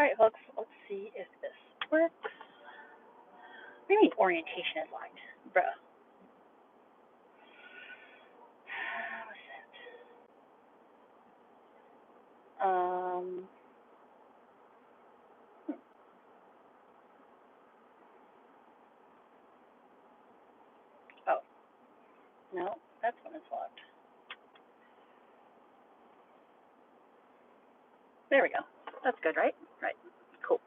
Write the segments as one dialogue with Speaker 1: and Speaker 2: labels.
Speaker 1: Alright, folks, let's see if this works. What do you mean orientation is locked? Bruh. What's that? Oh. No, that's when it's locked. There we go. That's good, right? Right. Cool.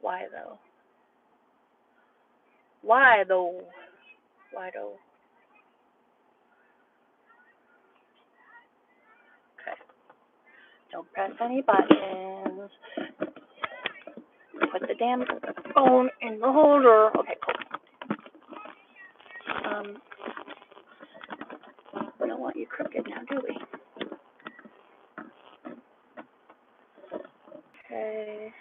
Speaker 1: Why though? Why though? Why though? Okay. Don't press any buttons. Put the damn phone in the holder. Okay, cool. We don't want you crooked now, do we? Okay.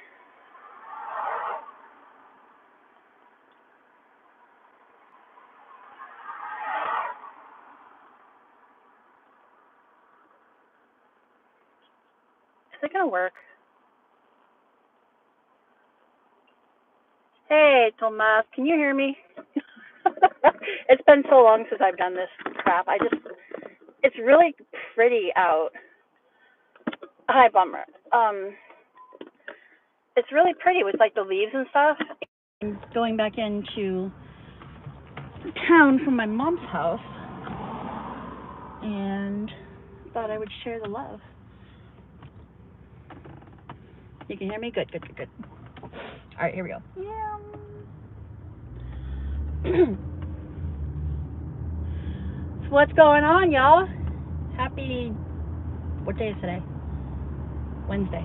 Speaker 1: Is it gonna work? Hey, Tomas, can you hear me? It's been so long since I've done this crap. It's really pretty out. Hi, Bummer. It's really pretty with like the leaves and stuff. I'm going back into town from my mom's house, and thought I would share the love. You can hear me? Good, good, good, good. All right, here we go. Yeah. So what's going on, y'all? Happy, what day is today? Wednesday.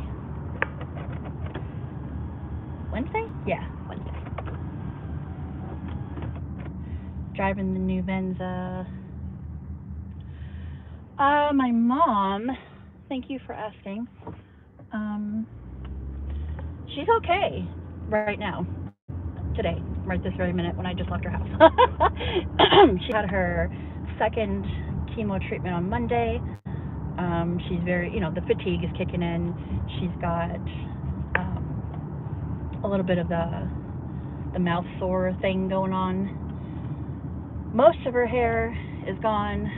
Speaker 1: Wednesday? Yeah, Wednesday. Driving the new Venza. My mom, thank you for asking. She's okay right now, today, right this very minute when I just left her house. She had her second chemo treatment on Monday. She's very, the fatigue is kicking in. She's got a little bit of the mouth sore thing going on. Most of her hair is gone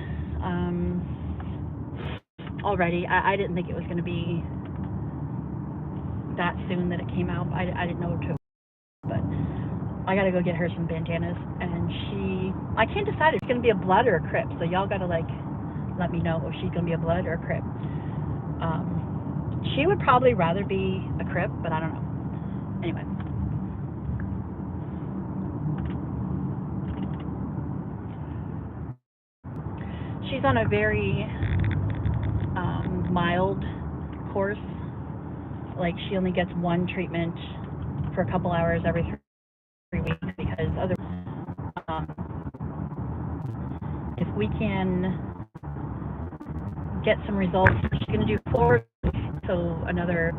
Speaker 1: already. I didn't think it was going to be that soon that it came out. I didn't know to, but I got to go get her some bandanas, and I can't decide if it's going to be a blood or a crib, so y'all got to let me know if she's going to be a blood or a crib. She would probably rather be a crib, but I don't know. Anyway. She's on a very mild course. Like, she only gets one treatment for a couple hours every 3 weeks, because if we can get some results, she's going to do 4 weeks, so another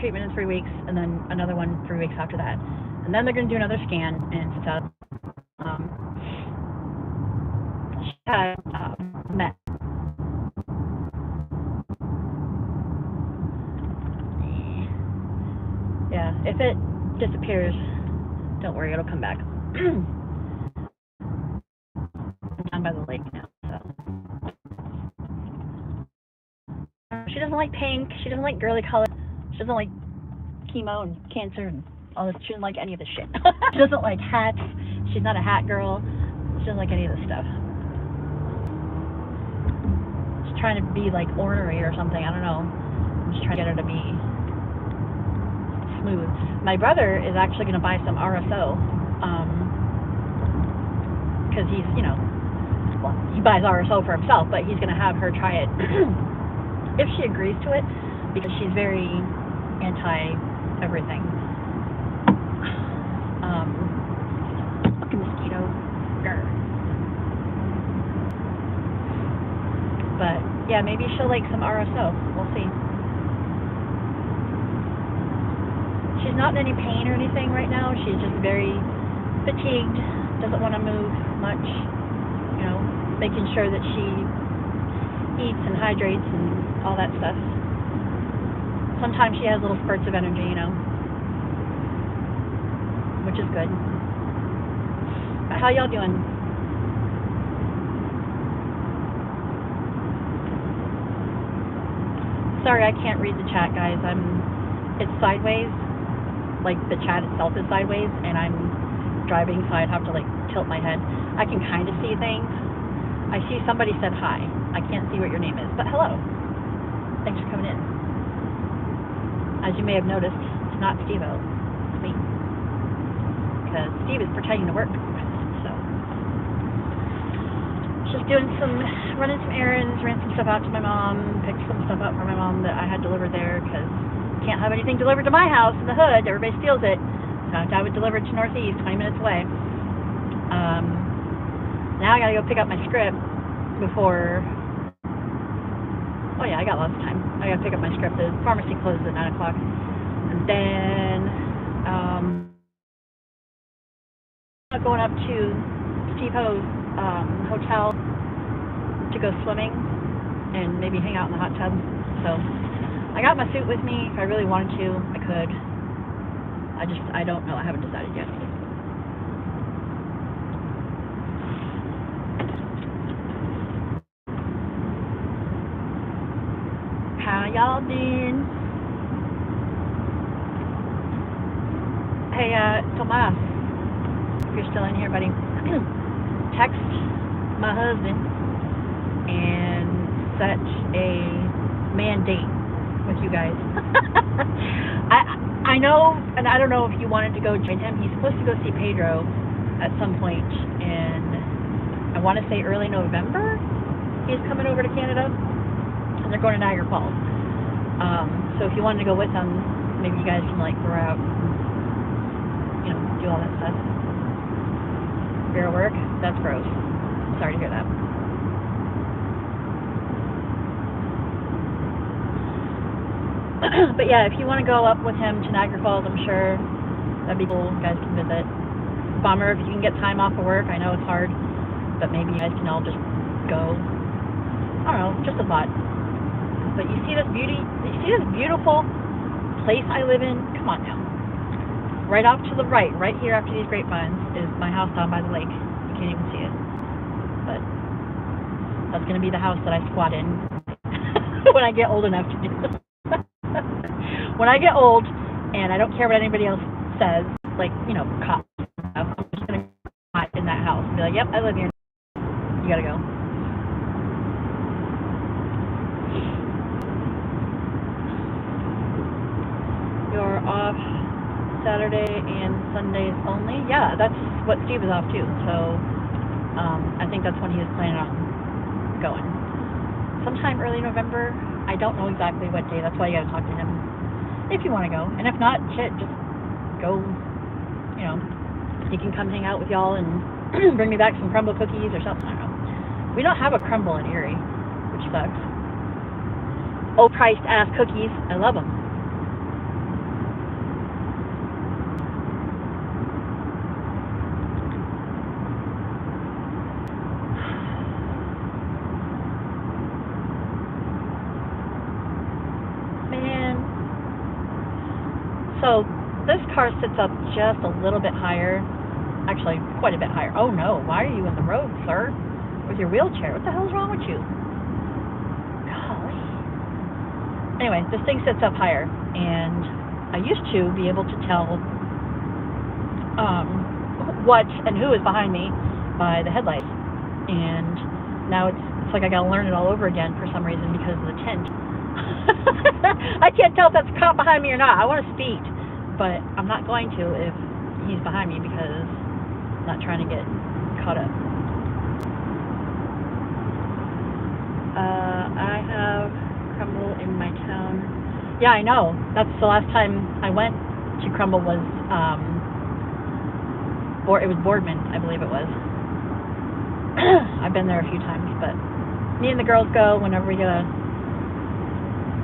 Speaker 1: treatment in 3 weeks, and then another one 3 weeks after that, and then they're going to do another scan and stuff. She had met. Yeah, if it disappears, don't worry, it'll come back. I'm down by the lake now, so. She doesn't like pink, she doesn't like girly color, she doesn't like chemo and cancer and all this. She doesn't like any of this shit. She doesn't like hats, she's not a hat girl, she doesn't like any of this stuff. She's trying to be like ornery or something, I don't know. I'm just trying to get her to be smooth. My brother is actually going to buy some RSO, because he's, well, he buys RSO for himself, but he's going to have her try it if she agrees to it, because she's very anti-everything. Fucking mosquito. Grr. But, yeah, maybe she'll like some RSO. We'll see. She's not in any pain or anything right now. She's just very fatigued, doesn't want to move much, you know, making sure that she eats and hydrates and all that stuff. Sometimes she has little spurts of energy, you know, which is good. But how y'all doing? Sorry, I can't read the chat, guys. It's sideways, like the chat itself is sideways, and I'm driving, so I'd have to like tilt my head. I can kind of see things. I see somebody said hi. I can't see what your name is, but hello. Thanks for coming in. As you may have noticed, it's not Steve-O, it's me. Because Steve is pretending to work, so. Just running some errands, ran some stuff out to my mom, picked some stuff up for my mom that I had delivered there, because can't have anything delivered to my house in the hood. Everybody steals it. So I would deliver it to Northeast, 20 minutes away. Now I gotta go pick up my script before. Oh yeah, I got lots of time. I gotta pick up my script. The pharmacy closes at 9 o'clock, and then I'm going up to Steve Ho's hotel to go swimming and maybe hang out in the hot tub. So I got my suit with me. If I really wanted to, I could. I don't know. I haven't decided yet. How y'all doing? Hey, Tomas, if you're still in here, buddy, text my husband and set a man date with you guys. I know, and I don't know if you wanted to go join him. He's supposed to go see Pedro at some point in, I want to say early November. He's coming over to Canada, and they're going to Niagara Falls. So if you wanted to go with him, maybe you guys can like go out and, you know, do all that stuff. Bureau work? That's gross. Sorry to hear that. But yeah, if you want to go up with him to Niagara Falls, I'm sure that'd be cool. You guys can visit. Bummer if you can get time off of work. I know it's hard, but maybe you guys can all just go. I don't know, just a thought. But you see this beautiful place I live in? Come on now. Right off to the right here after these grapevines, is my house down by the lake. You can't even see it. But that's going to be the house that I squat in when I get old enough to do it. When I get old and I don't care what anybody else says, like, you know, cops and stuff, I'm just going to squat in that house and be like, yep, I live here. You got to go. You're off Saturday and Sundays only? Yeah, that's what Steve is off too. So I think that's when he was planning on going. Sometime early November. I don't know exactly what day. That's why you got to talk to him if you want to go. And if not, shit, just go. You know, he can come hang out with y'all and bring me back some crumble cookies or something. I don't know. We don't have a crumble in Erie, which sucks. Overpriced ass cookies. I love them. So this car sits up just a little bit higher, actually quite a bit higher. Oh no, why are you in the road, sir? With your wheelchair? What the hell's wrong with you? Golly. Anyway, this thing sits up higher, and I used to be able to tell what and who is behind me by the headlights, and now it's like I gotta learn it all over again for some reason because of the tint. I can't tell if that's a cop behind me or not. I want to speed, but I'm not going to if he's behind me because I'm not trying to get caught up. I have Crumble in my town. Yeah, I know. That's the last time I went to Crumble was, it was Boardman, I believe it was. I've been there a few times, but me and the girls go whenever we get a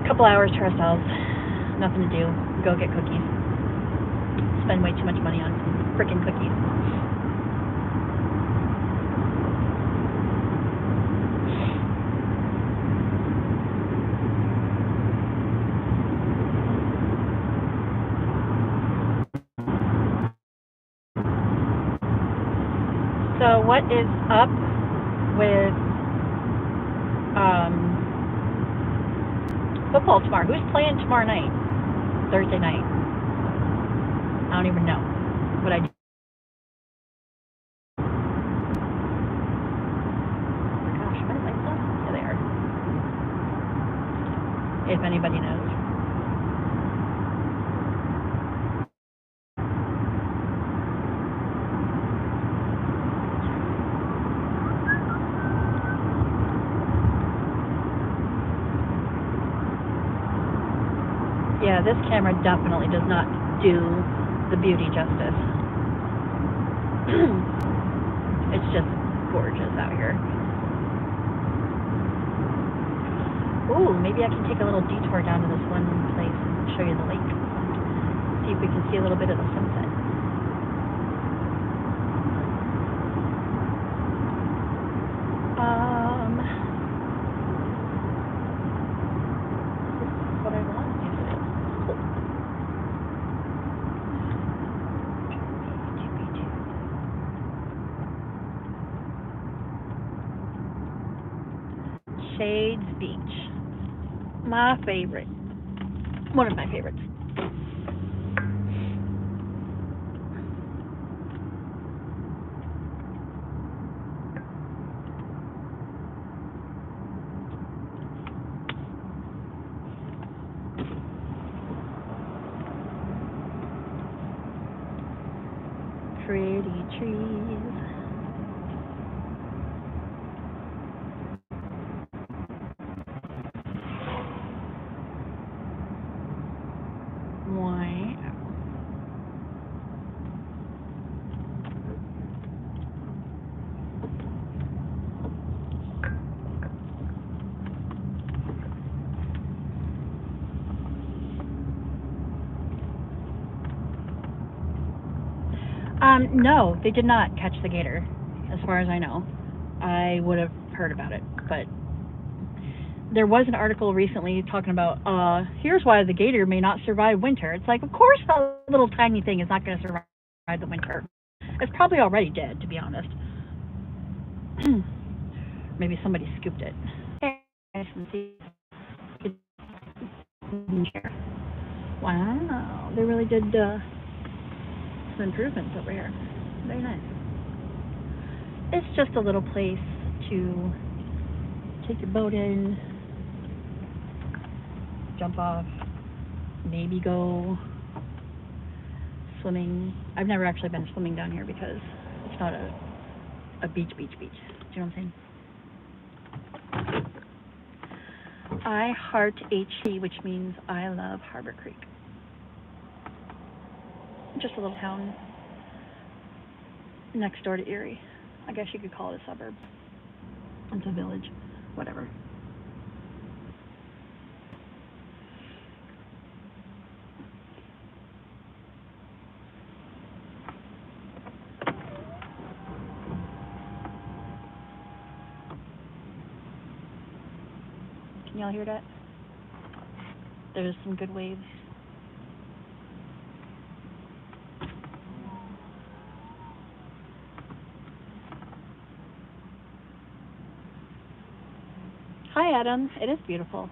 Speaker 1: couple hours to ourselves. Nothing to do. Go get cookies. spend way too much money on freaking cookies. So what is up with football tomorrow? Who's playing tomorrow night? Thursday night? I don't even know. But I do. Oh my gosh, are my lights on? Yeah, they are. If anybody knows. Yeah, this camera definitely does not do the beauty justice. It's just gorgeous out here. Ooh, maybe I can take a little detour down to this one place and show you the lake. See if we can see a little bit of the sunset. This is what I want to do. Shades Beach. My favorite. One of my favorites. Pretty trees. No, they did not catch the gator, as far as I know. I would have heard about it, but there was an article recently talking about, here's why the gator may not survive winter. It's like, of course that little tiny thing is not going to survive the winter. It's probably already dead, to be honest. Maybe somebody scooped it. Wow, they really did some improvements over here. Very nice. It's just a little place to take your boat in, jump off, maybe go swimming. I've never actually been swimming down here because it's not a beach. Do you know what I'm saying? I heart HC, which means I love Harbor Creek. Just a little town next door to Erie. I guess you could call it a suburb. It's a village, whatever. Can y'all hear that? There's some good waves. Hi, Adam. It is beautiful.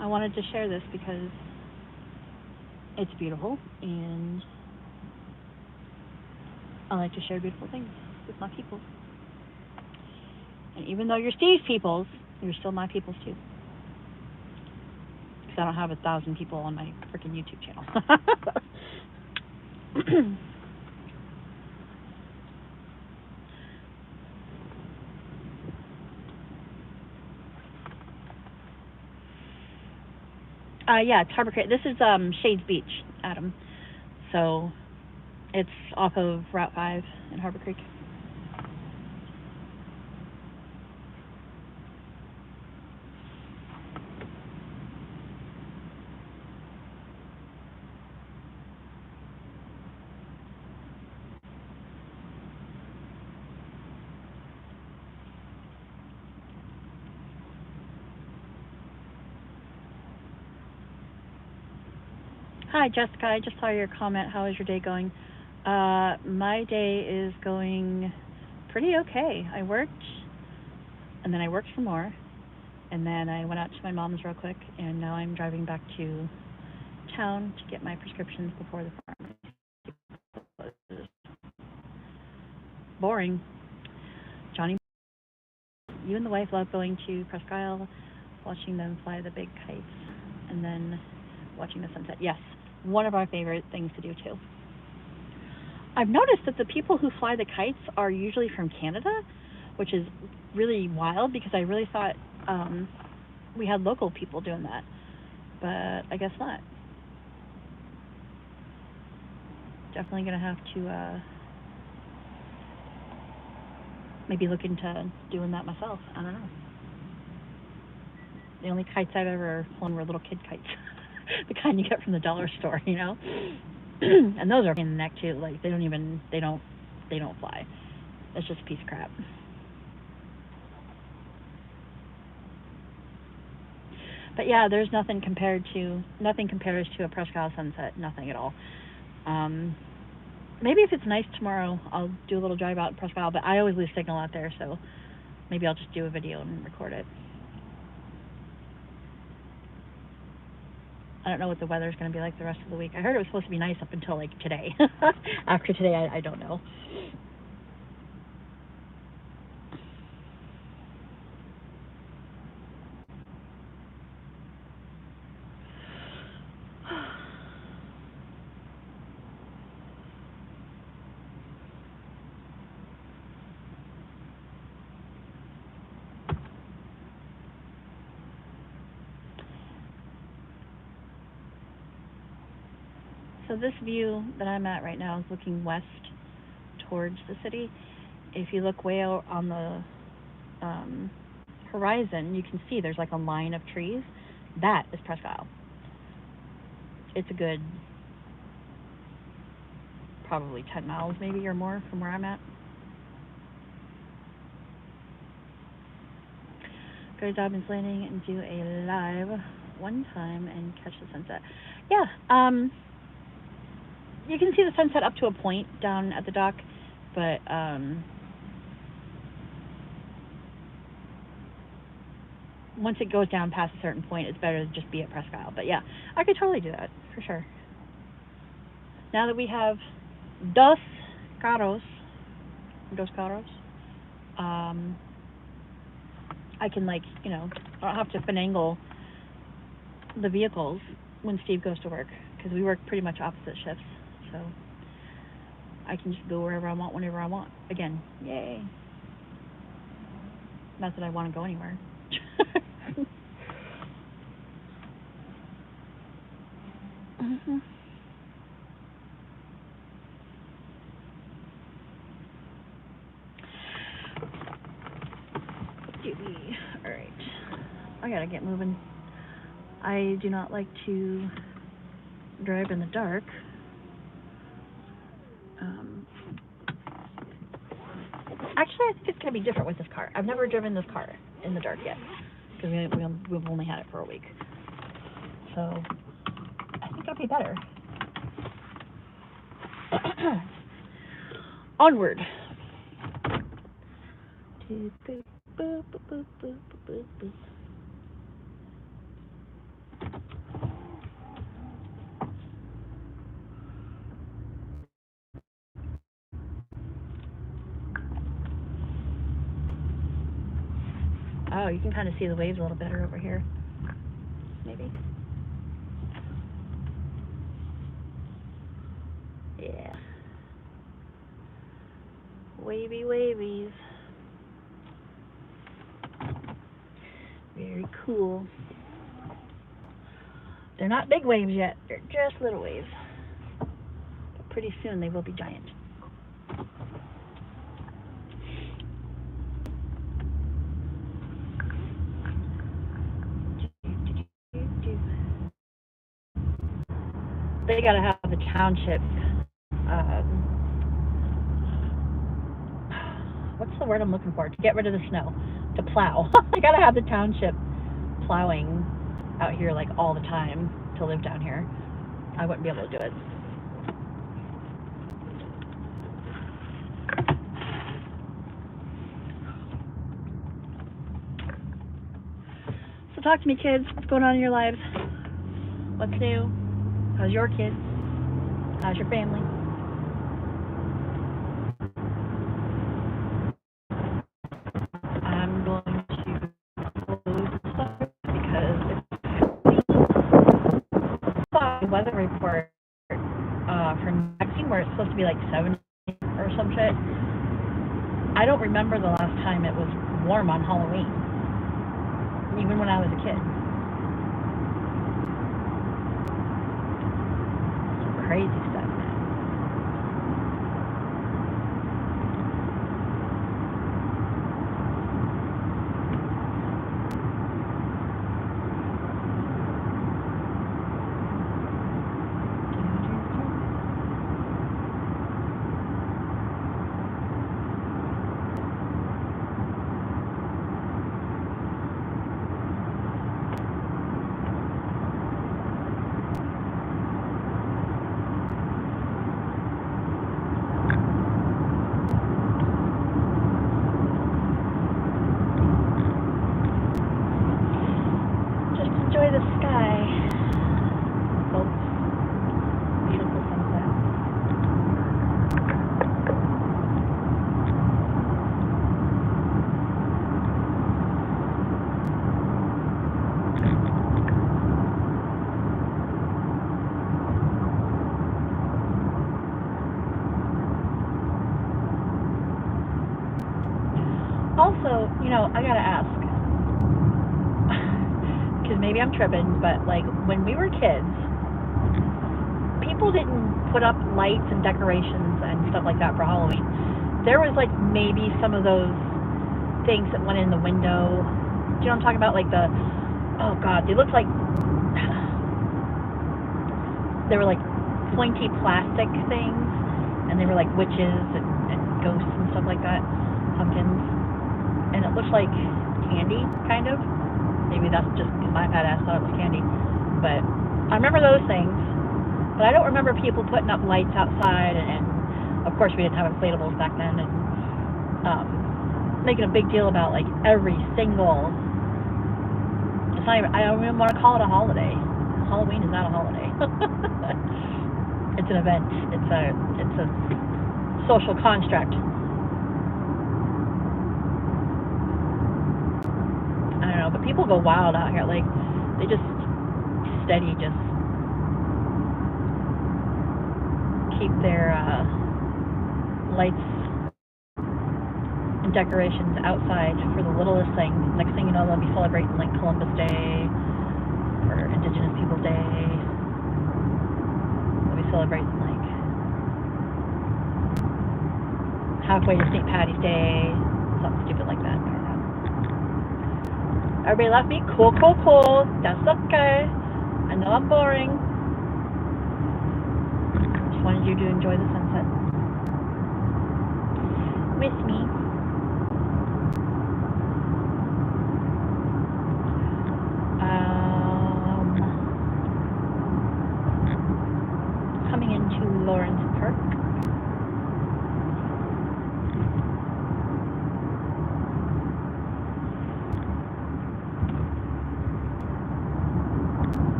Speaker 1: I wanted to share this because it's beautiful, and I like to share beautiful things with my people. And even though you're Steve's peoples, you're still my peoples too. Because I don't have 1,000 people on my freaking YouTube channel. Yeah, it's Harbor Creek. This is Shades Beach, Adam. So it's off of Route 5 in Harbor Creek. Hi, Jessica. I just saw your comment. How is your day going? My day is going pretty okay. I worked, and then I worked some more, and then I went out to my mom's real quick, and now I'm driving back to town to get my prescriptions before the pharmacy closes. Boring. Johnny, you and the wife love going to Presque Isle, watching them fly the big kites, and then watching the sunset. Yes, one of our favorite things to do too. I've noticed that the people who fly the kites are usually from Canada, which is really wild because I really thought we had local people doing that, but I guess not. Definitely gonna have to maybe look into doing that myself. I don't know. The only kites I've ever flown were little kid kites, the kind you get from the dollar store, you know. And those are in the neck too. Like they don't fly. It's just a piece of crap. But yeah, there's nothing compares to a Presque Isle sunset. Nothing at all. Um, Maybe if it's nice tomorrow, I'll do a little drive out in Presque Isle. But I always lose signal out there, so maybe I'll just do a video and record it. I don't know what the weather's going to be like the rest of the week. I heard it was supposed to be nice up until like today. After today, I don't know. So this view that I'm at right now is looking west towards the city. If you look way out on the horizon, you can see there's like a line of trees. That is Presque Isle. It's a good probably 10 miles maybe or more from where I'm at. Go to Dobbins Landing and do a live one time and catch the sunset. Yeah, you can see the sunset up to a point down at the dock, but once it goes down past a certain point, it's better to just be at Presque Isle. But yeah, I could totally do that for sure. Now that we have dos carros, I can I don't have to finagle the vehicles when Steve goes to work because we work pretty much opposite shifts. So I can just go wherever I want, whenever I want. Again, yay. Not that I want to go anywhere. Mm-hmm. All right. I gotta get moving. I do not like to drive in the dark. Actually, I think it's gonna be different with this car. I've never driven this car in the dark yet because we've only had it for a week. So I think it'll be better. Onward. Oh, you can kind of see the waves a little better over here. Maybe. Yeah. Wavy wavies. Very cool. They're not big waves yet. They're just little waves. But pretty soon they will be giant. They gotta have the township. What's the word I'm looking for? To get rid of the snow, to plow. They gotta have the township plowing out here like all the time to live down here. I wouldn't be able to do it. So talk to me, kids. What's going on in your lives? What's new? How's your kids? How's your family? I'm going to close this up because it's the weather report from Maxine where it's supposed to be like 70 or some shit. I don't remember the last time it was warm on Halloween, even when I was a kid. Some crazy stuff. Enjoy the sky, folks. Beautiful sunset. Also, I gotta ask. Because maybe I'm tripping, but like when we were kids, people didn't put up lights and decorations and stuff like that for Halloween. There was like maybe some of those things that went in the window. Do you know what I'm talking about? Like oh god, they looked like they were like pointy plastic things, and they were like witches and ghosts and stuff like that, pumpkins, and it looked like candy, kind of. Maybe that's just because my fat ass thought it was candy. But I remember those things. But I don't remember people putting up lights outside. And of course, we didn't have inflatables back then. And making a big deal about like every single. It's not even, I don't even want to call it a holiday. Halloween is not a holiday. It's an event. It's a social construct. I don't know, but people go wild out here. Like, they just steady just keep their lights and decorations outside for the littlest thing. Next thing you know, they'll be celebrating like Columbus Day or Indigenous Peoples Day. They'll be celebrating like halfway to St. Patty's Day, something stupid like that. Everybody left me. Cool. That's okay. I know I'm boring. Just wanted you to enjoy the sunset with me. Coming into Lawrence Park.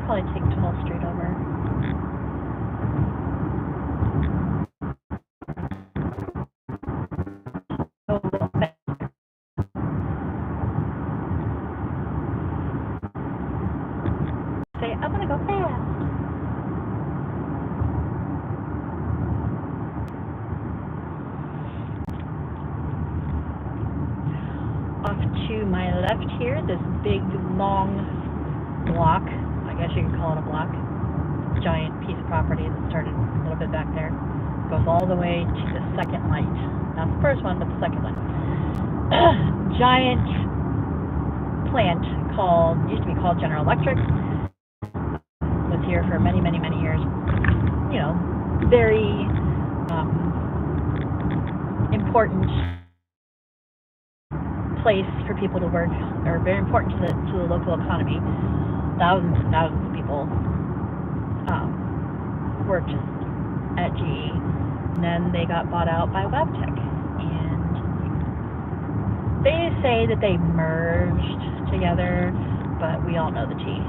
Speaker 1: Probably take 12 straight over. Say, I'm gonna go fast. Off to my left here, this big long block. I guess you could call it a block, giant piece of property that started a little bit back there. Goes all the way to the second light. Not the first one, but the second one. Giant plant used to be called General Electric. Was here for many, many, many years. You know, very important place for people to work, or very important to the local economy. Thousands and thousands of people worked at GE, and then they got bought out by Wabtec, and they say that they merged together, but we all know the tea.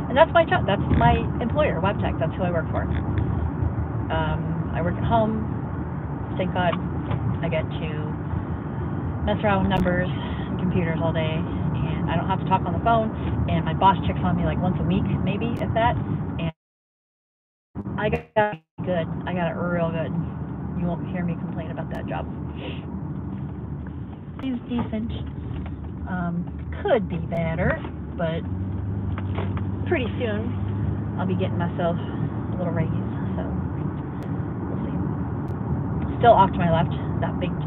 Speaker 1: And that's my job. That's my employer, Wabtec. That's who I work for. I work at home. Thank God I get to mess around with numbers and computers all day, and I don't have to talk on the phone, and my boss checks on me like once a week, maybe, if that, and I got it good. I got it real good. You won't hear me complain about that job. It's decent. Could be better, but pretty soon I'll be getting myself a little raise, so we'll see. Still off to my left,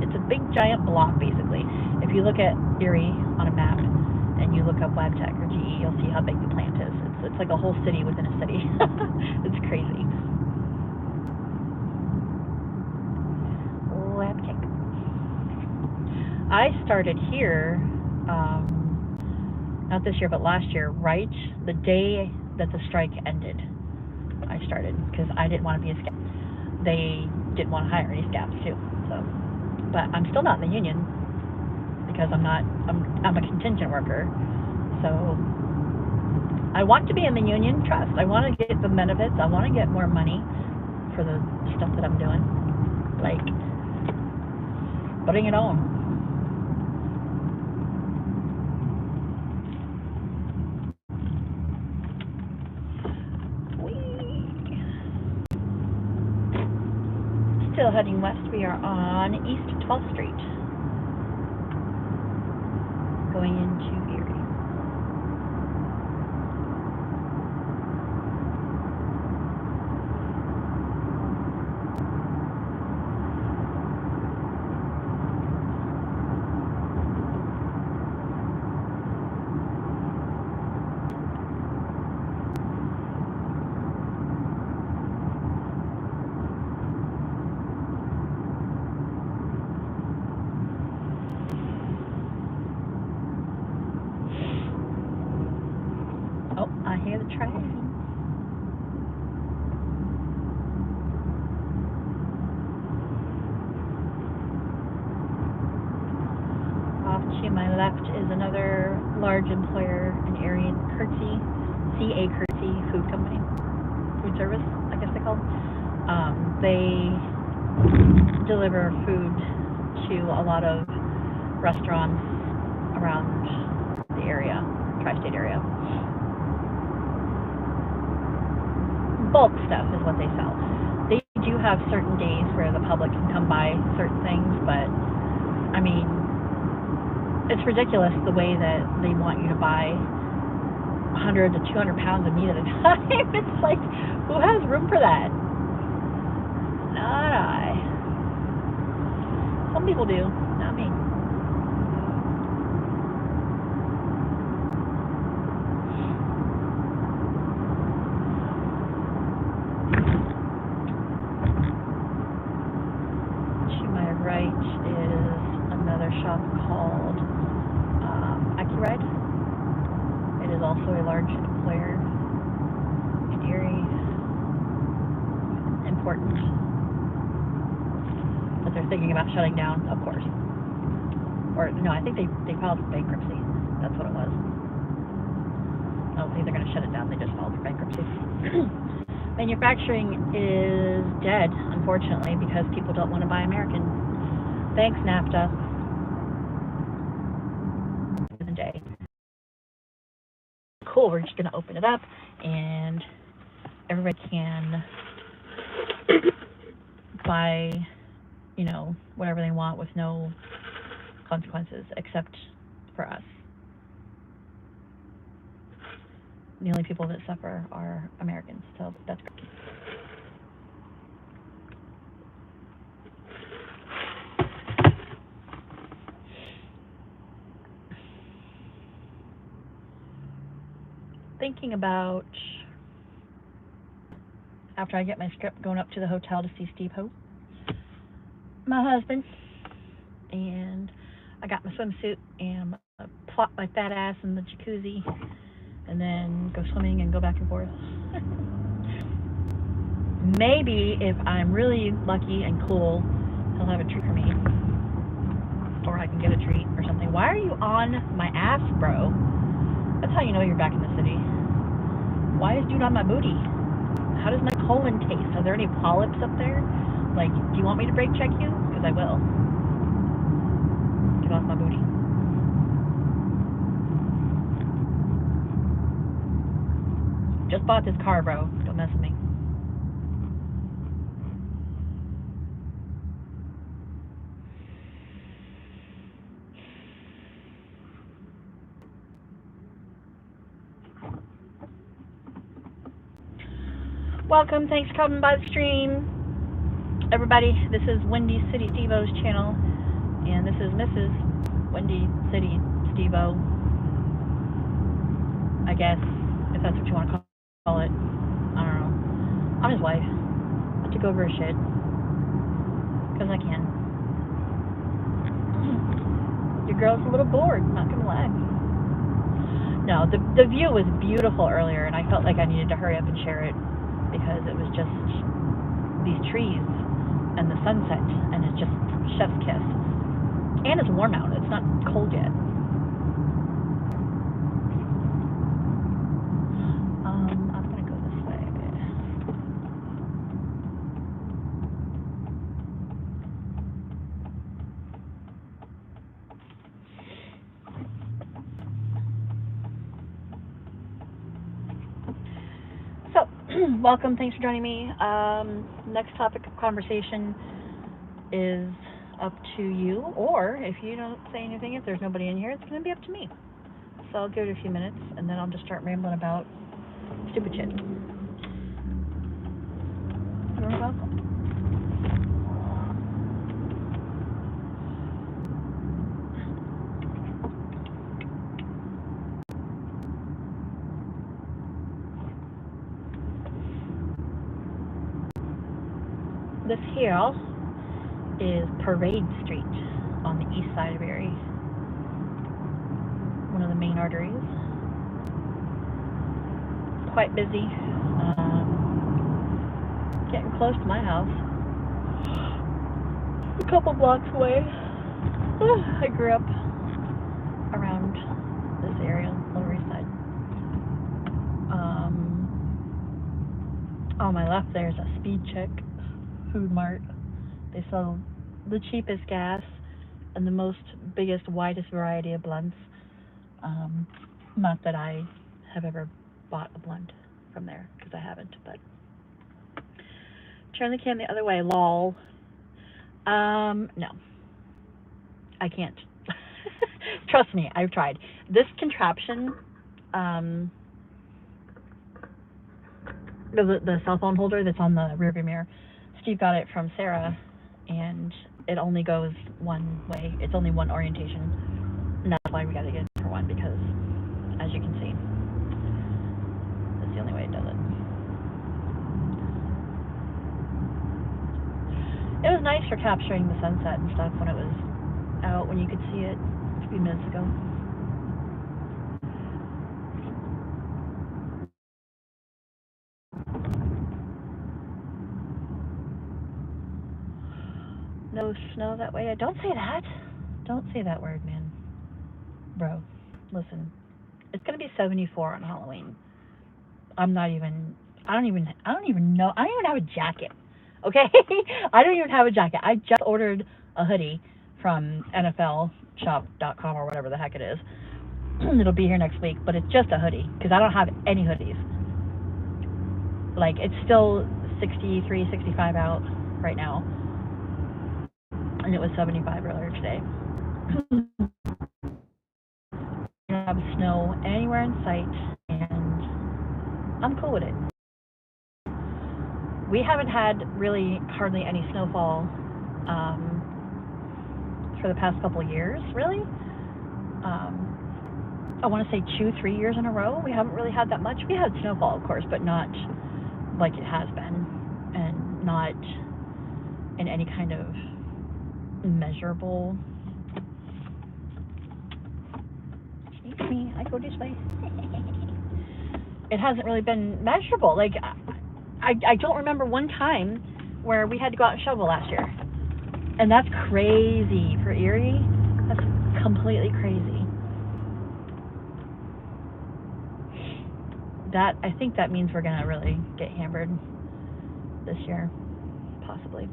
Speaker 1: it's a big giant block basically. If you look at Erie on a map and you look up Wabtec or GE, you'll see how big the plant is. It's like a whole city within a city. It's crazy. Wabtec. I started here, not this year, but last year, right the day that the strike ended. I started because I didn't want to be a scab. They didn't want to hire any scabs too. So, but I'm still not in the union because I'm a contingent worker. So I want to be in the union. Trust. I want to get the benefits. I want to get more money for the stuff that I'm doing, like putting it on. Still heading west. We are on East 12th Street, going into Erie. Oh, I hear the train. Off to my left is another large employer in Erie, Curtsy, C.A. Curtsy Food Company, food service, I guess they call it. They deliver food to a lot of restaurants around the area, tri-state area. Bulk stuff is what they sell. They do have certain days where the public can come buy certain things, but I mean, it's ridiculous the way that they want you to buy 100 to 200 pounds of meat at a time. It's like, who has room for that? Not I. Some people do, not me. Right is another shop called AccuRide. It is also a large employer in Erie. Important. But they're thinking about shutting down, of course. Or, no, I think they filed for bankruptcy. That's what it was. I don't think they're going to shut it down. They just filed for bankruptcy. Manufacturing is dead, unfortunately, because people don't want to buy American. Thanks, NAFTA. Day. Cool, we're just going to open it up, and everybody can buy, you know, whatever they want with no consequences, except for us. the only people that suffer are Americans. So that's great. Thinking about, after I get my script, going up to the hotel to see Steve Hope, my husband, and I got my swimsuit and I'm gonna plop my fat ass in the jacuzzi and then go swimming and go back and forth. Maybe if I'm really lucky and cool, he'll have a treat for me, or I can get a treat or something. Why are you on my ass, bro? That's how you know you're back in the city. Why is dude on my booty? How does my colon taste? Are there any polyps up there? Like, do you want me to brake check you? Because I will. Get off my booty. Just bought this car, bro. Don't mess with me. Welcome. Thanks for coming by the stream. Everybody, this is Windy City Steve-O's channel, and this is Mrs. Windy City Steve-O, I guess, if that's what you want to call it. I don't know. I'm his wife. I took over his shit, because I can. Your girl's a little bored, not gonna lie. No, the view was beautiful earlier, and I felt like I needed to hurry up and share it, because it was just these trees and the sunset, and it's just chef's kiss. And it's warm out. It's not cold yet. I'm gonna go this way a bit. So, welcome. Thanks for joining me. Next topic of conversation is up to you, or if you don't say anything, if there's nobody in here, it's going to be up to me. So I'll give it a few minutes, and then I'll just start rambling about stupid shit. You're welcome. This here is Parade Street on the east side of Erie, one of the main arteries. Quite busy. Getting close to my house. A couple blocks away. I grew up around this area, Lower East Side. On my left there's a Speed Chick Food Mart. They sell the cheapest gas and the biggest, widest variety of blunts. Not that I have ever bought a blunt from there, because I haven't, but turn the cam the other way, lol. No. I can't. Trust me, I've tried. This contraption, the cell phone holder that's on the rearview mirror, Steve got it from Sarah, and it only goes one way. It's only one orientation, and that's why we got to get it for one, because as you can see, that's the only way it does it. It was nice for capturing the sunset and stuff when it was out, when you could see it a few minutes ago. No snow that way. Don't say that. Don't say that word, man. Bro, listen. It's gonna be 74 on Halloween. I don't even know. I don't even have a jacket. Okay? I don't even have a jacket. I just ordered a hoodie from NFLshop.com or whatever the heck it is. It'll be here next week, but it's just a hoodie, because I don't have any hoodies. Like, it's still 63, 65 out right now. And it was 75 earlier today. You don't have snow anywhere in sight, and I'm cool with it. We haven't had really hardly any snowfall for the past couple of years, really. I want to say 2-3 years in a row. We haven't really had that much. We had snowfall, of course, but not like it has been, and not in any kind of measurable. Excuse me, I go this way. It hasn't really been measurable. Like, I don't remember one time where we had to go out and shovel last year. And that's crazy for Erie. That's completely crazy. I think that means we're gonna really get hammered this year, possibly.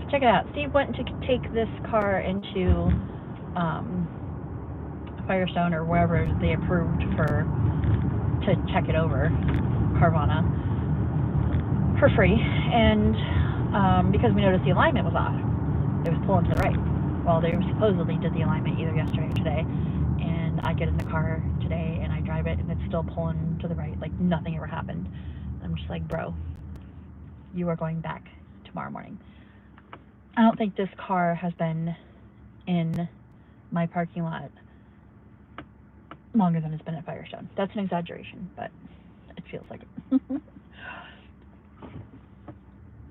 Speaker 1: Check it out. Steve went to take this car into Firestone or wherever they approved to check it over, Carvana, for free, and because we noticed the alignment was off. It was pulling to the right. Well, they supposedly did the alignment either yesterday or today, and I get in the car today and I drive it and it's still pulling to the right, like nothing ever happened. And I'm just like, bro, you are going back tomorrow morning. I don't think this car has been in my parking lot longer than it's been at Firestone. That's an exaggeration, but it feels like it.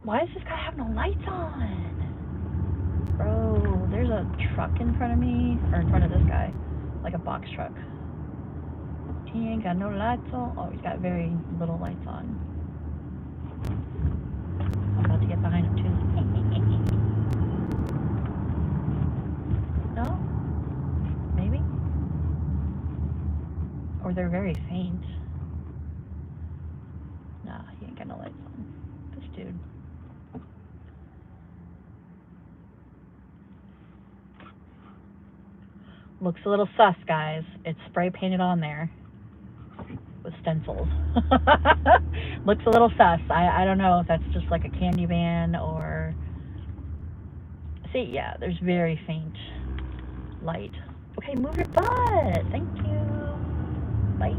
Speaker 1: Why does this guy have no lights on? Bro, there's a truck in front of me, or in front of this guy, like a box truck. He ain't got no lights on. Oh, he's got very little lights on. I'm about to get behind him too. No? Maybe? Or they're very faint. Nah, he ain't got no lights on. This dude. Looks a little sus, guys. It's spray painted on there with stencils. Looks a little sus. I don't know if that's just like a candy van or... See, yeah, there's very faint light. Okay, move your butt. Thank you. Bye.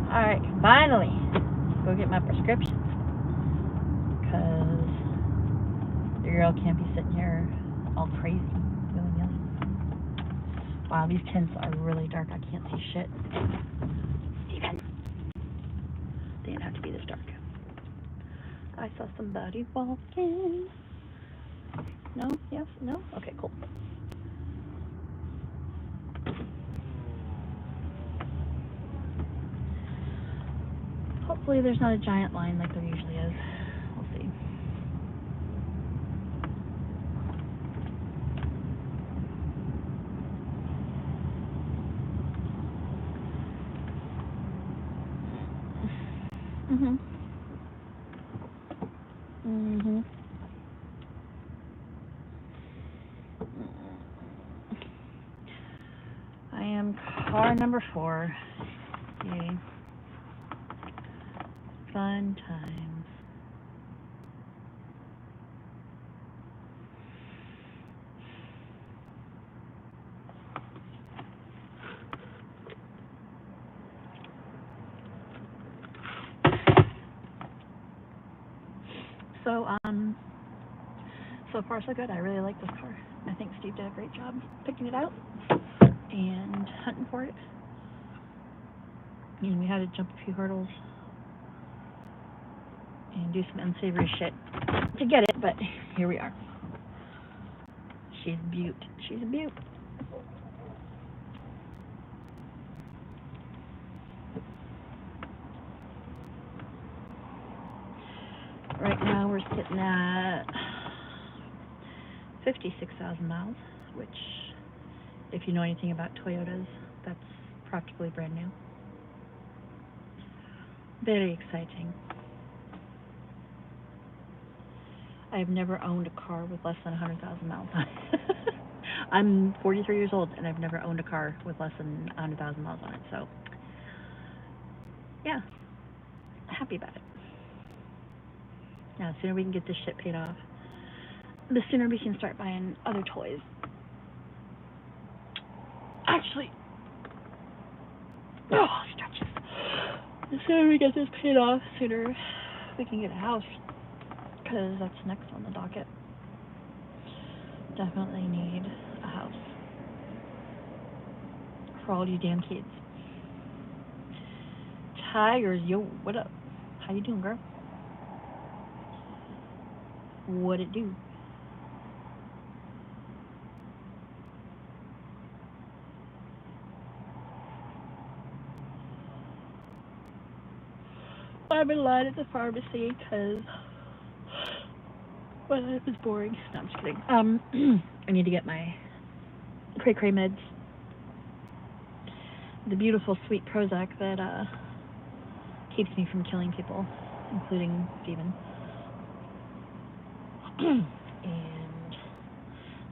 Speaker 1: Alright, finally. Go get my prescriptions. Because the girl can't be sitting here all crazy. Willy-nilly. Wow, these tints are really dark. I can't see shit. Steven. They didn't have to be this dark. I saw somebody walking. No? Yes? No? Okay, cool. Hopefully there's not a giant line like there usually is. We'll see. I am car number 4. Yay. Fun times. So far so good. I really like this car. I think Steve did a great job picking it out and hunting for it. And we had to jump a few hurdles and do some unsavory shit to get it, but here we are. She's a beaut. She's a beaut. Right now we're sitting at 56,000 miles, which, if you know anything about Toyotas, that's practically brand new. Very exciting. I have never owned a car with less than 100,000 miles on it. I'm 43 years old, and I've never owned a car with less than 100,000 miles on it. So, yeah, happy about it. Now, the sooner we can get this shit paid off, the sooner we can start buying other toys. Actually, stretches. The sooner we get this paid off, the sooner we can get a house. Because that's next on the docket. Definitely need a house. For all you damn kids. Tigers, yo, what up? How you doing, girl? What it do? I'm in line at the pharmacy because my life is boring. No, I'm just kidding. I need to get my cray meds. The beautiful sweet Prozac that keeps me from killing people, including Steven. And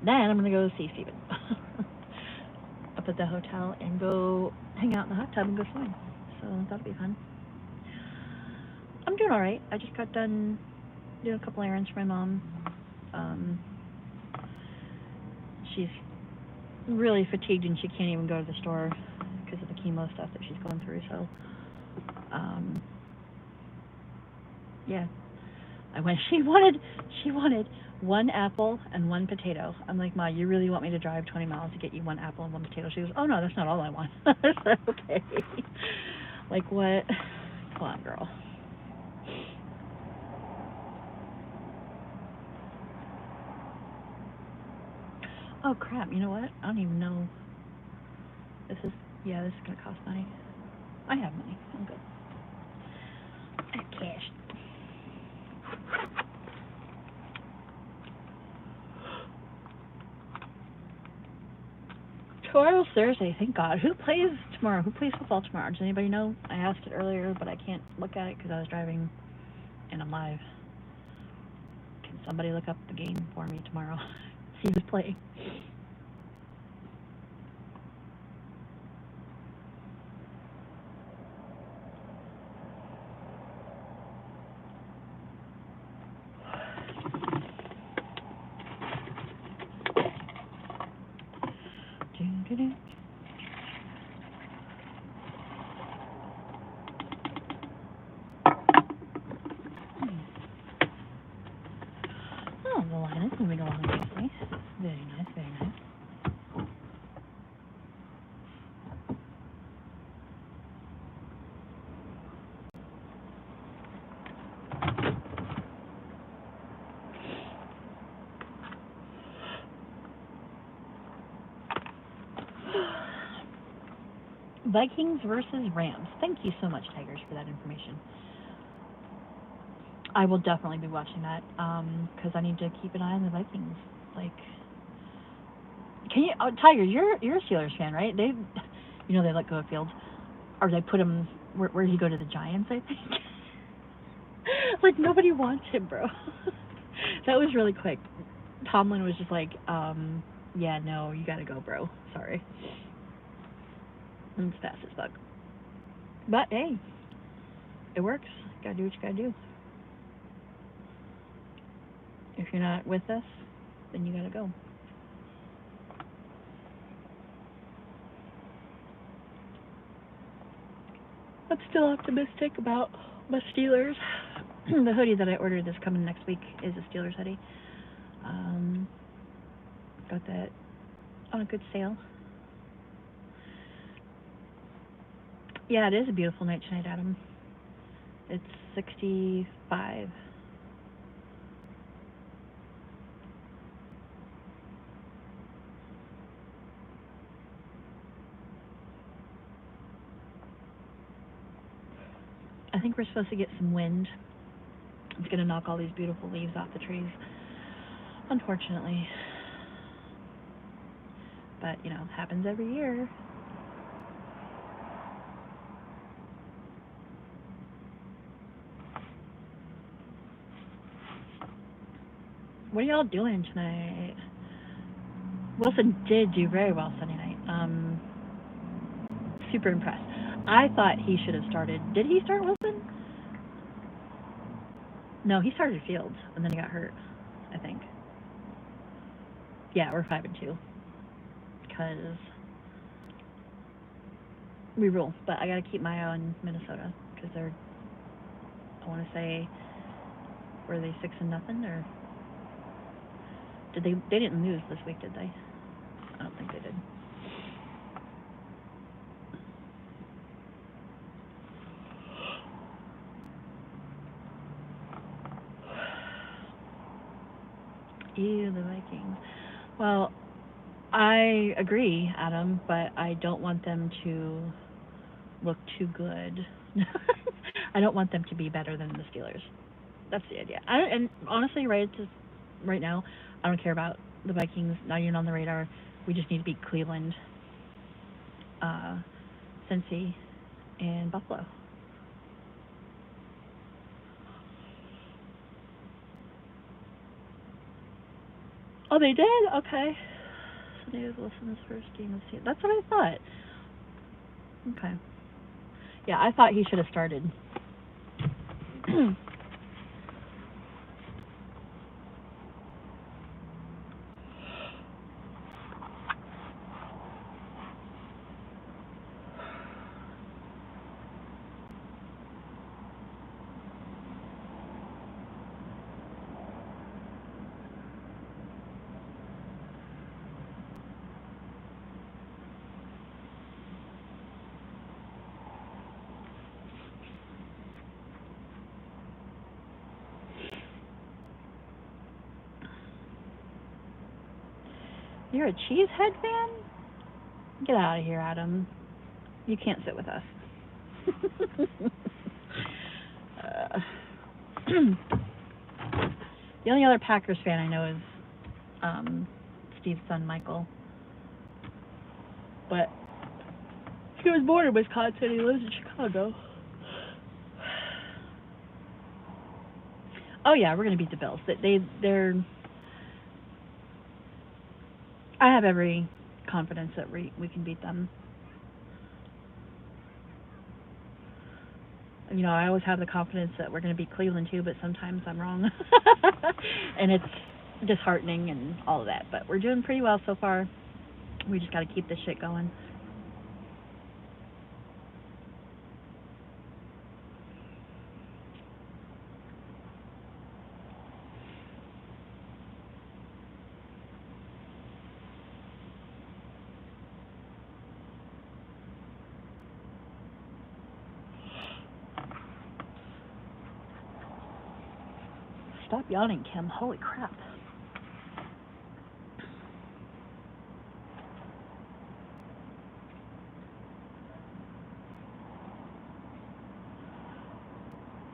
Speaker 1: then I'm gonna go see Steven up at the hotel and go hang out in the hot tub and go swimming. So that'll be fun. I'm doing all right. I just got done doing a couple errands for my mom. She's really fatigued and she can't even go to the store because of the chemo stuff that she's going through. So, yeah, I went. She wanted one apple and one potato. I'm like, Ma, you really want me to drive 20 miles to get you one apple and one potato? She goes, oh no, that's not all I want. I said, okay. Like what? Come on, girl. Oh crap, you know what? I don't even know. This is gonna cost money. I have money. I'm good. I have cash. Tomorrow's Thursday, thank God. Who plays tomorrow? Who plays football tomorrow? Does anybody know? I asked it earlier, but I can't look at it because I was driving and I'm live. Can somebody look up the game for me tomorrow? See who's playing. Oh, the line is moving along nicely. Very nice, very nice. Vikings versus Rams. Thank you so much, Tigers, for that information. I will definitely be watching that because I need to keep an eye on the Vikings. Like, can you, Tiger? You're a Steelers fan, right? They let go of Fields, or they put him. Where did he go, to the Giants? I think. Like nobody wants him, bro. That was really quick. Tomlin was just like, yeah, no, you gotta go, bro. Sorry. It's fast as fuck. But hey, it works. Gotta do what you gotta do. If you're not with us, then you gotta go. I'm still optimistic about my Steelers. The hoodie that I ordered that's coming next week is a Steelers hoodie. Got that on a good sale. Yeah, it is a beautiful night tonight, Adam. It's 65. I think we're supposed to get some wind. It's going to knock all these beautiful leaves off the trees, unfortunately. But, happens every year. What are y'all doing tonight? Wilson did do very well Sunday night. Super impressed. I thought he should have started. Did he start Wilson? No, he started Fields and then he got hurt, I think. Yeah, we're 5-2 because we rule. But I gotta keep my eye on Minnesota because they're. I want to say, were they 6-0 or did they? They didn't lose this week, did they? I don't think they did. Ew, the Vikings. Well, I agree, Adam, but I don't want them to look too good. I don't want them to be better than the Steelers. That's the idea. And honestly, right now, I don't care about the Vikings. Not even on the radar. We just need to beat Cleveland, Cincy, and Buffalo. Oh, they did? Okay. So David Wilson's first game of the season. That's what I thought. Okay. Yeah, I thought he should have started. You're a Cheesehead fan? Get out of here, Adam. You can't sit with us. The only other Packers fan I know is Steve's son, Michael. But he was born in Wisconsin. He lives in Chicago. Oh yeah, we're gonna beat the Bills. They're. I have every confidence that we can beat them. You know, I always have the confidence that we're going to beat Cleveland too, but sometimes I'm wrong. And it's disheartening and all of that. But we're doing pretty well so far. We just got to keep this shit going. Stop yawning, Kim. Holy crap.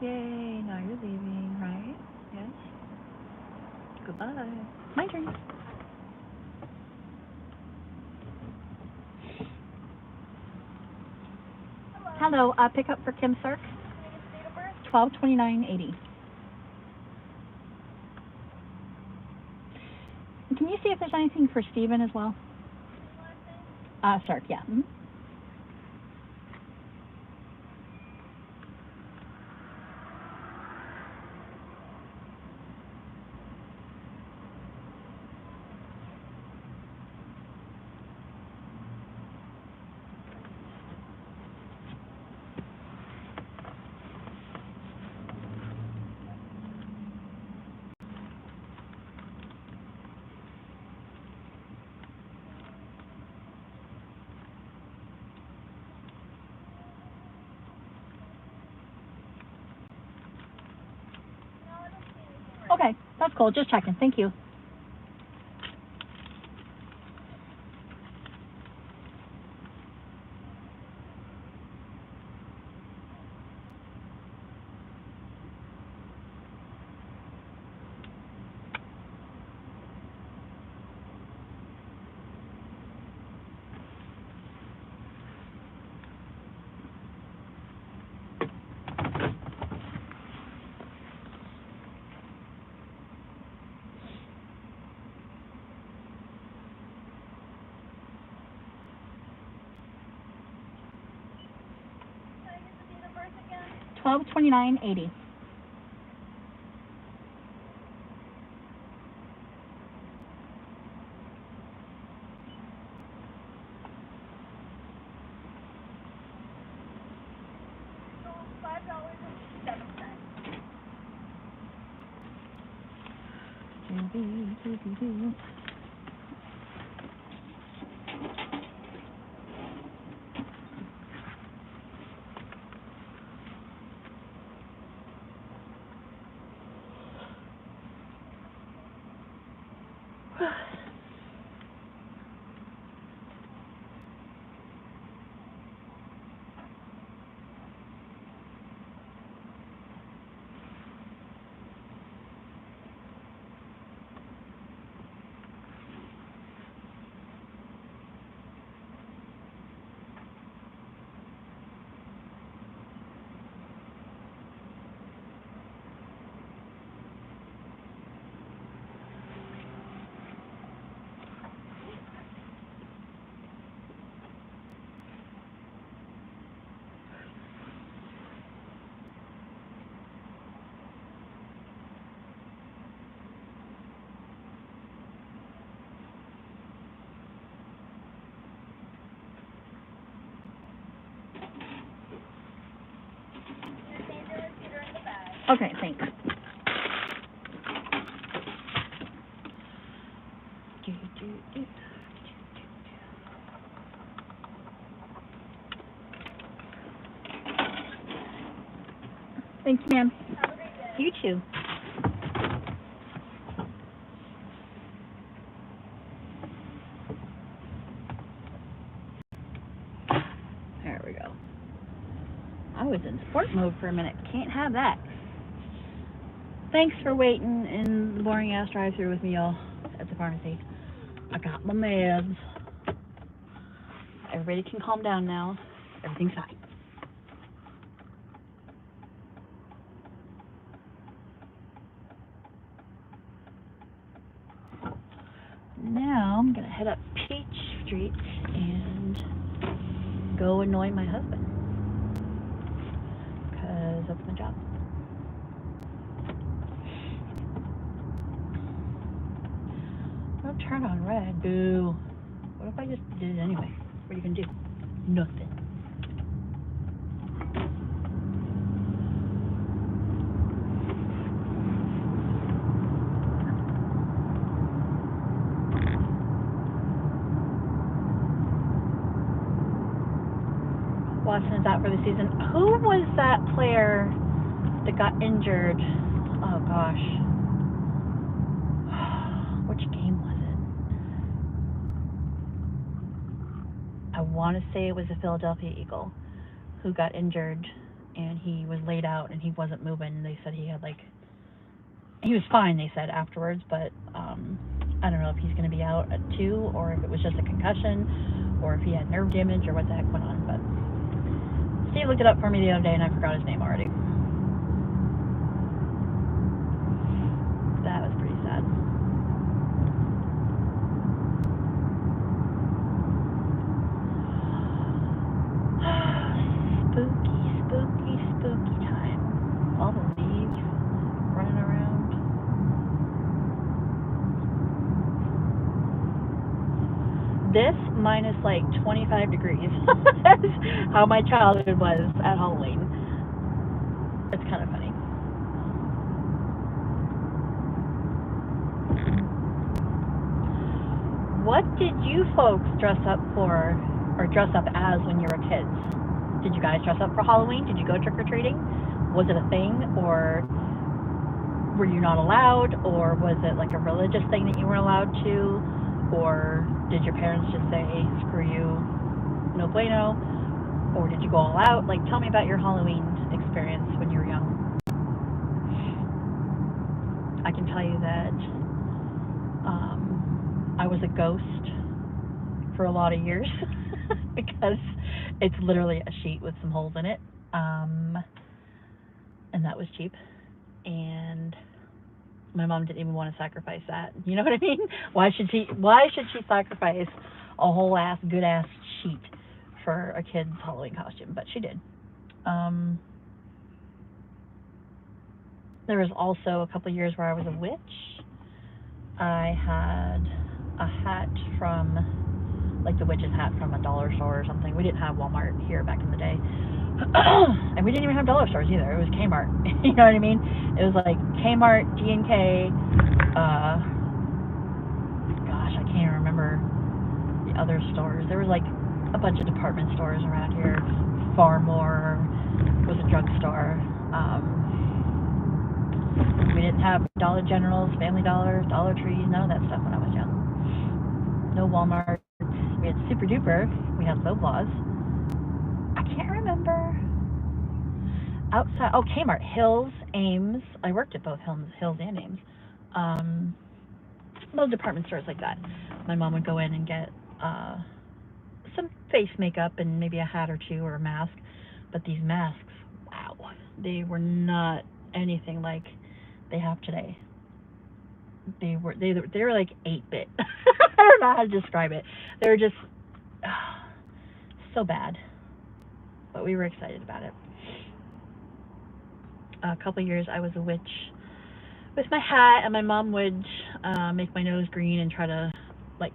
Speaker 1: Yay, now you're leaving, right? Yes? Goodbye. My turn. Hello, pick up for Kim Cirque. 12/29/80. Can you see if there's anything for Steven as well? Cirque, yeah. Mm-hmm. Okay, that's cool. Just checking. Thank you.
Speaker 2: $1229.80. Okay, thanks. Thank you, ma'am.
Speaker 1: You too. There we go. I was in sport mode for a minute. Can't have that. Thanks for waiting in the boring ass drive-thru with me, y'all, at the pharmacy. I got my meds. Everybody can calm down now. Everything's fine. Now I'm gonna head up Peach Street and go annoy my husband, because that's my job. Don't turn on red. Boo. What if I just did it anyway? What are you gonna do? Nothing. Watson is out for the season. Who was that player that got injured? Oh gosh. Which game was it? I want to say it was a Philadelphia Eagle who got injured and he was laid out and he wasn't moving. They said he had he was fine, they said afterwards, but I don't know if he's going to be out at 2 or if it was just a concussion or if he had nerve damage or what the heck went on, but Steve looked it up for me the other day and I forgot his name already. That was pretty sad. Spooky time. All the leaves running around. This minus 25 degrees. That's how my childhood was at Halloween. It's kind of funny. What did you folks dress up for or dress up as when you were kids? Did you guys dress up for Halloween? Did you go trick-or-treating? Was it a thing, or were you not allowed, or was it a religious thing that you weren't allowed to, or did your parents just say, screw you, no bueno, or did you go all out? Tell me about your Halloween experience when you were young. I can tell you that I was a ghost for a lot of years because it's literally a sheet with some holes in it, and that was cheap, and my mom didn't even want to sacrifice that. You know what I mean? Why should she sacrifice a whole ass good ass sheet for a kid's Halloween costume? But she did. There was also a couple of years where I was a witch. I had a hat from, like the witch's hat from a dollar store or something. We didn't have Walmart here back in the day. And we didn't even have dollar stores either. It was Kmart. You know what I mean? It was like Kmart, D&K, gosh, I can't even remember the other stores. There was like a bunch of department stores around here. Farmore was a drugstore. We didn't have Dollar Generals, Family Dollars, Dollar Trees, none of that stuff when I was young. No Walmart. We had Super Duper. We had Loblaws. I can't remember. Outside, oh, Kmart, Hills, Ames. I worked at both Hills and Ames. Little department stores like that. My mom would go in and get some face makeup and maybe a hat or two or a mask. But these masks, wow, they were not anything like they have today. They were like 8-bit. I don't know how to describe it. They were just so bad, but we were excited about it. A couple of years I was a witch with my hat, and my mom would make my nose green and try to like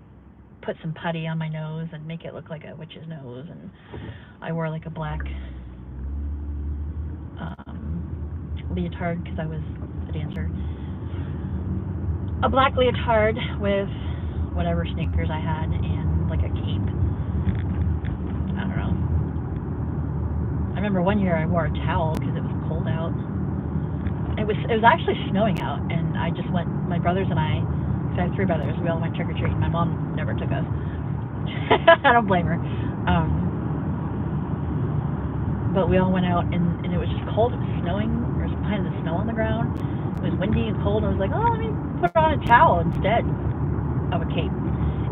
Speaker 1: put some putty on my nose and make it look like a witch's nose. And I wore like a black leotard because I was a dancer. A black leotard with whatever sneakers I had and like a cape. I don't know. I remember one year I wore a towel because it was cold out. It was actually snowing out, and I just went. My brothers and I, because I have 3 brothers, we all went trick or treating. My mom never took us. I don't blame her. But we all went out, and it was just cold. It was snowing. There was kind of the snow on the ground. It was windy and cold. I was like, oh, let me put on a towel instead of a cape,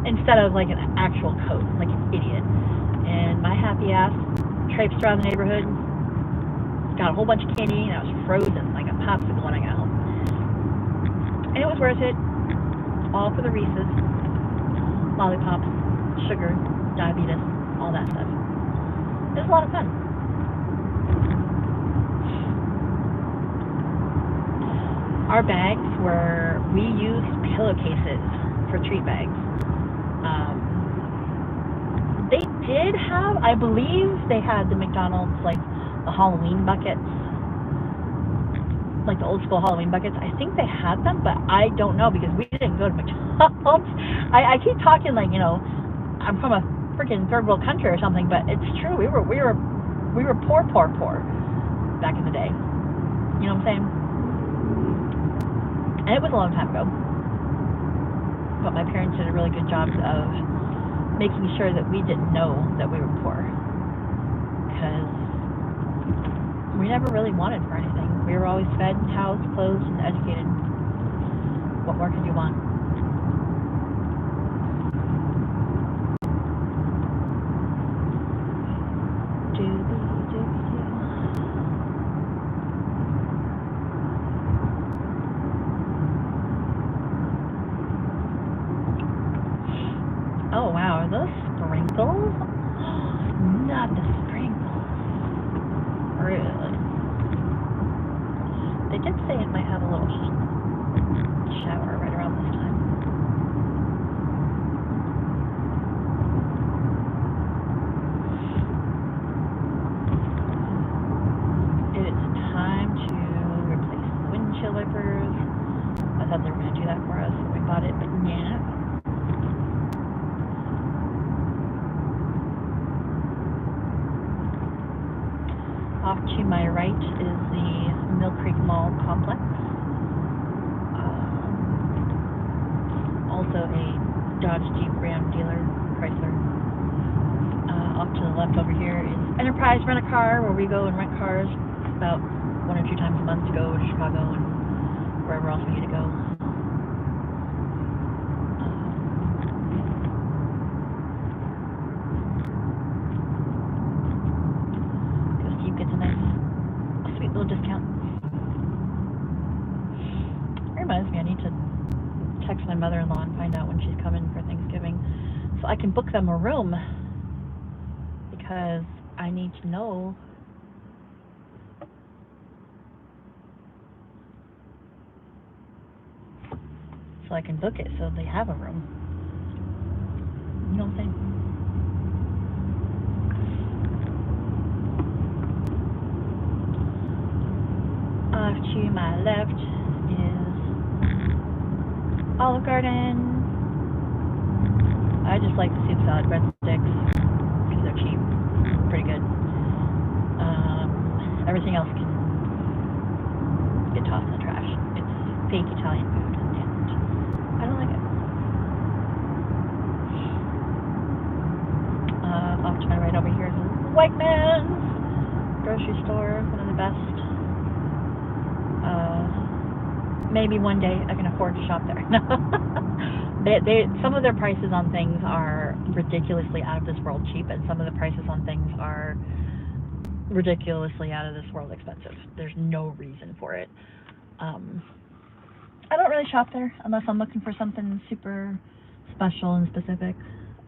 Speaker 1: instead of like an actual coat, like an idiot. And my happy ass traipsed around the neighborhood, got a whole bunch of candy, and I was frozen like a popsicle when I got home. And it was worth it, all for the Reese's, lollipops, sugar, diabetes, all that stuff. It was a lot of fun. Our bags we used pillowcases for treat bags. They did have, I believe they had the McDonald's, like the Halloween buckets, like the old school Halloween buckets. I think they had them, but I don't know because we didn't go to McDonald's. I keep talking like, you know, I'm from a freaking third world country or something, but it's true. We were poor back in the day. You know what I'm saying? And it was a long time ago. But my parents did a really good job of making sure that we didn't know that we were poor. Because we never really wanted for anything. We were always fed, housed, clothed, and educated. What more could you want? Oh wow, are those sprinkles? Not the sprinkles. Really? They did say it might have a little shower right around this time. It is time to replace the windshield wipers. I thought they were going to do that for us when we bought it, but yeah. Off to my right is the Mill Creek Mall complex. Also a Dodge Jeep Ram dealer, Chrysler. Off to the left over here is Enterprise Rent-A-Car, where we go and rent cars about 1 or 2 times a month to go to Chicago and wherever else we need to go. Gets a sweet little discount. It reminds me, I need to text my mother-in-law and find out when she's coming for Thanksgiving so I can book them a room, because I need to know so I can book it so they have a room. You know what I'm saying? Off to my left is Olive Garden. I just like the soup salad breadsticks because they're cheap, pretty good. Everything else can get tossed in the trash. It's fake Italian food, and I don't like it. Off to my right over here is White Man's grocery store, one of the best. Maybe one day I can afford to shop there. Some of their prices on things are ridiculously out of this world cheap, and some of the prices on things are ridiculously out of this world expensive. There's no reason for it. I don't really shop there unless I'm looking for something super special and specific,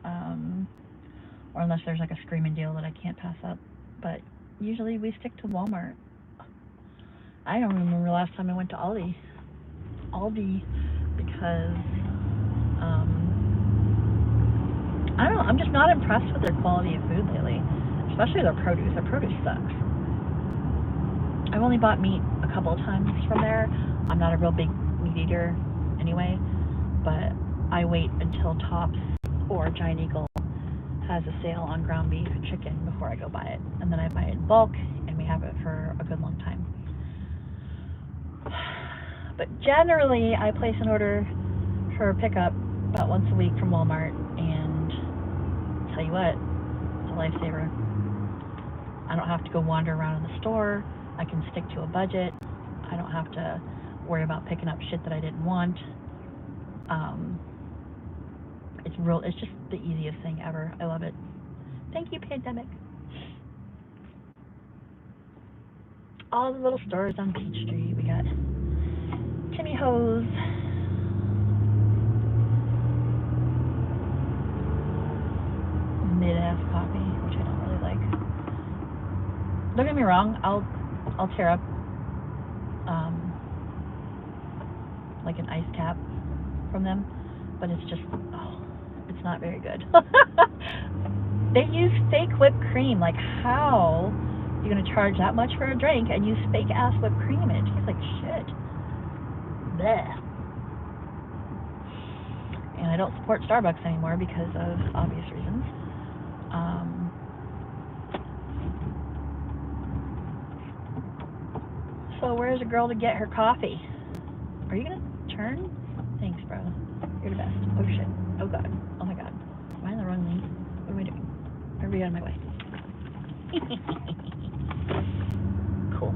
Speaker 1: or unless there's like a screaming deal that I can't pass up. But usually we stick to Walmart. I don't remember the last time I went to Aldi because I don't know, I'm just not impressed with their quality of food lately, especially their produce. Their produce sucks. I've only bought meat a couple of times from there. I'm not a real big meat eater anyway, but I wait until Tops or Giant Eagle has a sale on ground beef and chicken before I go buy it, and then I buy it in bulk, and we have it for a good long time. But generally, I place an order for pickup about once a week from Walmart, and I'll tell you what, it's a lifesaver. I don't have to go wander around in the store. I can stick to a budget. I don't have to worry about picking up shit that I didn't want. It's just the easiest thing ever. I love it. Thank you, pandemic. All the little stores on Peach Street. We got Timmy Ho's, mid-ass coffee, which I don't really like. Don't get me wrong, I'll tear up like an ice cap from them, but it's just, it's not very good. They use fake whipped cream. Like, how are you going to charge that much for a drink and use fake ass whipped cream, and it tastes like shit? Bleh. And I don't support Starbucks anymore because of obvious reasons. So where's a girl to get her coffee? Are you gonna turn? Thanks, bro. You're the best. Oh shit. Oh god. Oh my god. Am I in the wrong lane? What am I doing? Everybody out of my way. Cool.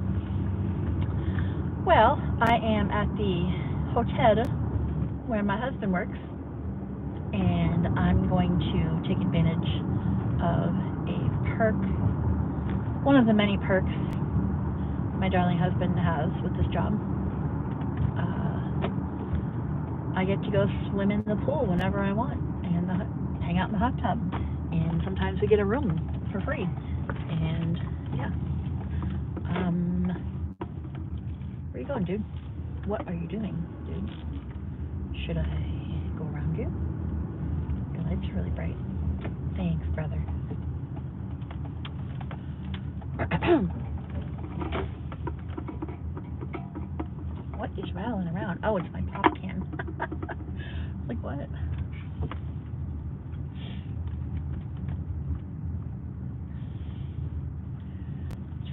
Speaker 1: Well, I am at the hotel where my husband works, and I'm going to take advantage of a perk, one of the many perks my darling husband has with this job. I get to go swim in the pool whenever I want, and hang out in the hot tub, and sometimes we get a room for free, and yeah. Where are you going, dude? What are you doing, dude? Should I go around you? Your light's really bright. Thanks, brother. What is rattling around? Oh, it's my pop can. Like, what?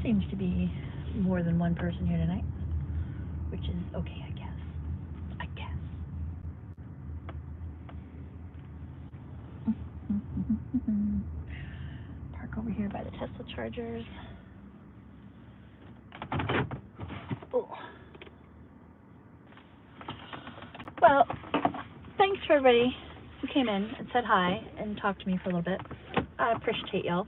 Speaker 1: Seems to be more than one person here tonight, which is okay, I guess. Park over here by the Tesla chargers. Oh. Well, thanks for everybody who came in and said hi and talked to me for a little bit. I appreciate y'all.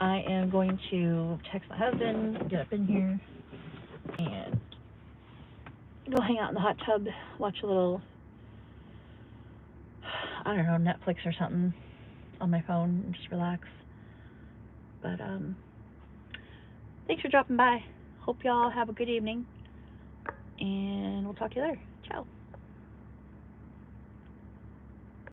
Speaker 1: I am going to text my husband, get up in here, and go hang out in the hot tub, watch a little, I don't know, Netflix or something on my phone, and just relax. But thanks for dropping by. Hope y'all have a good evening, and we'll talk to you later. Ciao.